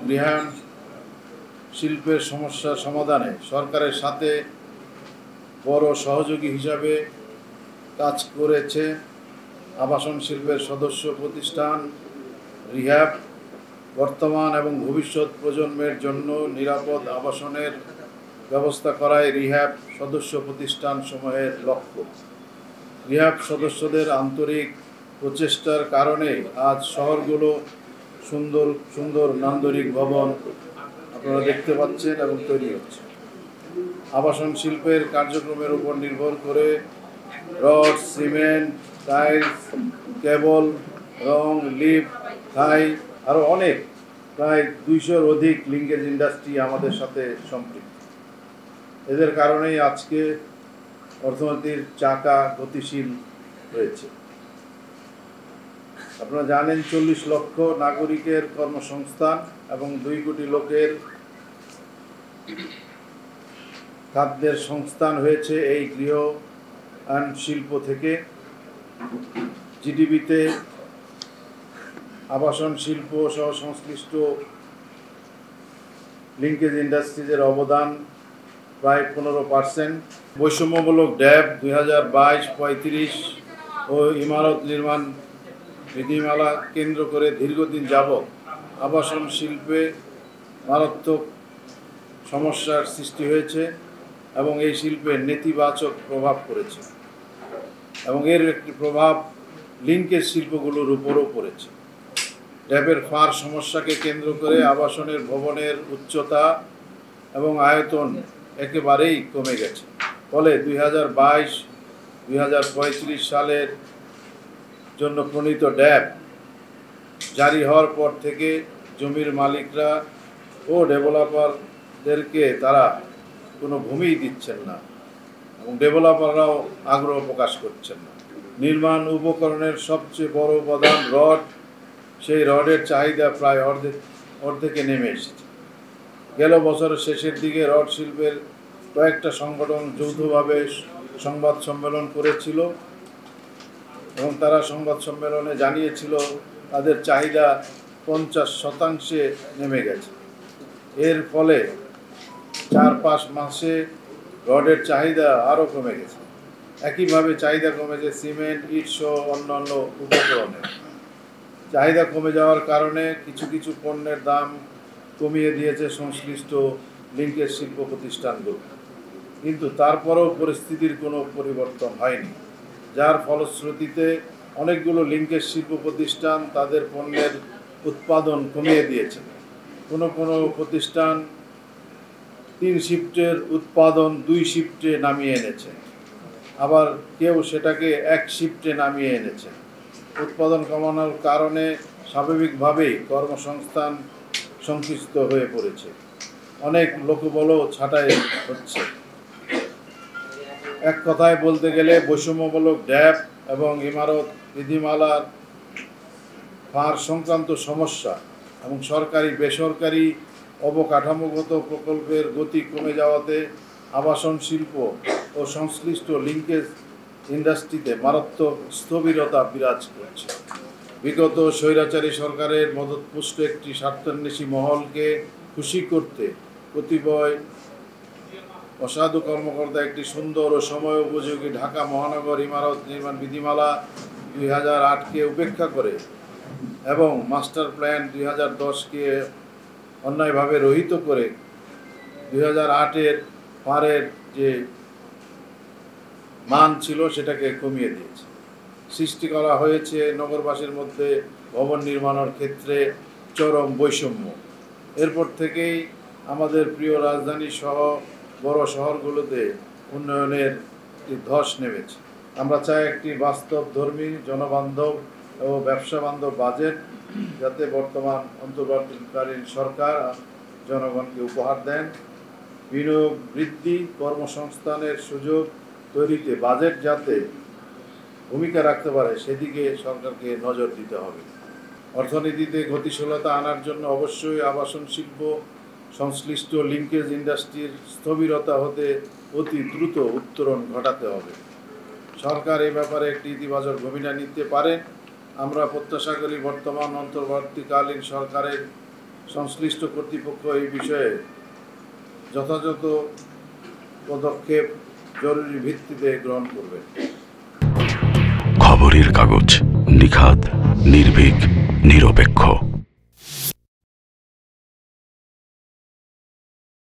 গৃহায়ণ শিল্পের সমস্যা সমাধানে সরকারের সাথে বড় সহযোগী হিসাবে কাজ করেছে আবাসন শিল্পের সদস্য প্রতিষ্ঠান রিহ্যাব। বর্তমান এবং ভবিষ্যৎ প্রজন্মের জন্য নিরাপদ আবাসনের ব্যবস্থা করাই রিহ্যাব সদস্য প্রতিষ্ঠানসমূহের লক্ষ্য। রিহ্যাব সদস্যদের আন্তরিক প্রচেষ্টার কারণে আজ শহরগুলো সুন্দর সুন্দর নান্দনিক ভবন আপনারা দেখতে পাচ্ছেন এবং তৈরি হচ্ছে। আবাসন শিল্পের কার্যক্রমের উপর নির্ভর করে রড, সিমেন্ট, টাইলস, কেবল, রং, লিফট, থাই আরও অনেক প্রায় 200-র অধিক লিঙ্কেজ ইন্ডাস্ট্রি আমাদের সাথে সম্পৃক্ত। এদের কারণেই আজকে অর্থনীতির চাকা গতিশীল হয়েছে। আপনারা জানেন 40 লক্ষ নাগরিকের কর্মসংস্থান এবং 2 কোটি লোকের খাদ্যের সংস্থান হয়েছে এই গৃহায়ণ শিল্প থেকে। জিডিপিতে আবাসন শিল্প সহ সংশ্লিষ্ট লিঙ্কেজ ইন্ডাস্ট্রিজের অবদান প্রায় 15%। বৈষম্যমূলক ড্যাব 2022-35 ও ইমারত নির্মাণ বিধিমালা কেন্দ্র করে দীর্ঘদিন যাবৎ আবাসন শিল্পে মারাত্মক সমস্যার সৃষ্টি হয়েছে এবং এই শিল্পের নেতিবাচক প্রভাব পড়েছে এবং এর একটি প্রভাব লিঙ্কেজ শিল্পগুলোর উপরও পড়েছে। ড্যাবের ফার সমস্যাকে কেন্দ্র করে আবাসনের ভবনের উচ্চতা এবং আয়তন একেবারেই কমে গেছে। ফলে 2022-2035 সালের জন্য প্রণীত ড্যাব জারি হওয়ার পর থেকে জমির মালিকরা ও ডেভেলপারদেরকে তারা কোনো ভূমিই দিচ্ছেন না এবং ডেভেলপাররাও আগ্রহ প্রকাশ করছেন না। নির্মাণ উপকরণের সবচেয়ে বড় উপাদান রড, সেই রডের চাহিদা প্রায় অর্ধেকে নেমে এসেছে। গেল বছরের শেষের দিকে রড শিল্পের কয়েকটা সংগঠন যৌথভাবে সংবাদ সম্মেলন করেছিল এবং তারা সংবাদ সম্মেলনে জানিয়েছিল তাদের চাহিদা 50% নেমে গেছে। এর ফলে 4-5 মাসে রডের চাহিদা আরও কমে গেছে। একইভাবে চাহিদা কমেছে সিমেন্ট, ইট সহ অন্যান্য উপকরণের। চাহিদা কমে যাওয়ার কারণে কিছু কিছু পণ্যের দাম কমিয়ে দিয়েছে সংশ্লিষ্ট লিঙ্কেজ শিল্প প্রতিষ্ঠানগুলো, কিন্তু তারপরেও পরিস্থিতির কোনো পরিবর্তন হয়নি, যার ফলশ্রুতিতে অনেকগুলো লিঙ্কেজ শিল্প প্রতিষ্ঠান তাদের পণ্যের উৎপাদন কমিয়ে দিয়েছে। কোনো কোনো প্রতিষ্ঠান 3 শিফটের উৎপাদন 2 শিফটে নামিয়ে এনেছে, আবার কেউ সেটাকে 1 শিফটে নামিয়ে এনেছে। উৎপাদন কমানোর কারণে স্বাভাবিকভাবেই কর্মসংস্থান সংকুচিত হয়ে পড়েছে, অনেক লোকবলও ছাঁটাই হচ্ছে। এক কথায় বলতে গেলে বৈষম্যমূলক ড্যাব এবং ইমারত বিধিমালার ফার সংক্রান্ত সমস্যা এবং সরকারি বেসরকারি অবকাঠামোগত প্রকল্পের গতি কমে যাওয়াতে আবাসন শিল্প ও সংশ্লিষ্ট লিঙ্কেজ ইন্ডাস্ট্রিতে মারাত্মক স্থবিরতা বিরাজ করছে। বিগত স্বৈরাচারী সরকারের মদতপুষ্ট একটি স্বার্থান্বেষী মহলকে খুশি করতে কতিপয় অসাধু কর্মকর্তা একটি সুন্দর ও সময় উপযোগী ঢাকা মহানগর ইমারত নির্মাণ বিধিমালা 2008-কে উপেক্ষা করে এবং মাস্টার প্ল্যান 2010-কে অন্যায়ভাবে রহিত করে 2008-এর ফারের যে মান ছিল সেটাকে কমিয়ে দিয়েছে। সৃষ্টি করা হয়েছে নগরবাসীর মধ্যে ভবন নির্মাণের ক্ষেত্রে চরম বৈষম্য। এরপর থেকেই আমাদের প্রিয় রাজধানী সহ বড় শহরগুলোতে উন্নয়নের ধস নেমেছে। আমরা চাই একটি বাস্তবধর্মী, জনবান্ধব ও ব্যবসা বান্ধব বাজেট, যাতে বর্তমান অন্তর্বর্তীকালীন সরকার জনগণকে উপহার দেন। বিনিয়োগ বৃদ্ধি, কর্মসংস্থানের সুযোগ তৈরিতে বাজেট যাতে ভূমিকা রাখতে পারে সেদিকে সরকারকে নজর দিতে হবে। অর্থনীতিতে গতিশীলতা আনার জন্য অবশ্যই আবাসন শিল্প সংশ্লিষ্ট লিঙ্কেজ ইন্ডাস্ট্রির স্থবিরতা হতে অতি দ্রুত উত্তরণ ঘটাতে হবে। সরকার এই ব্যাপারে একটি ইতিবাচক ভূমিকা নিতে পারে। আমরা প্রত্যাশা করি বর্তমান অন্তর্বর্তীকালীন সরকারের সংশ্লিষ্ট কর্তৃপক্ষ এই বিষয়ে যথাযথ পদক্ষেপ জরুরি ভিত্তিতে গ্রহণ করবে। খবরের কাগজ, নিখাত, নির্ভীক, নিরপেক্ষ।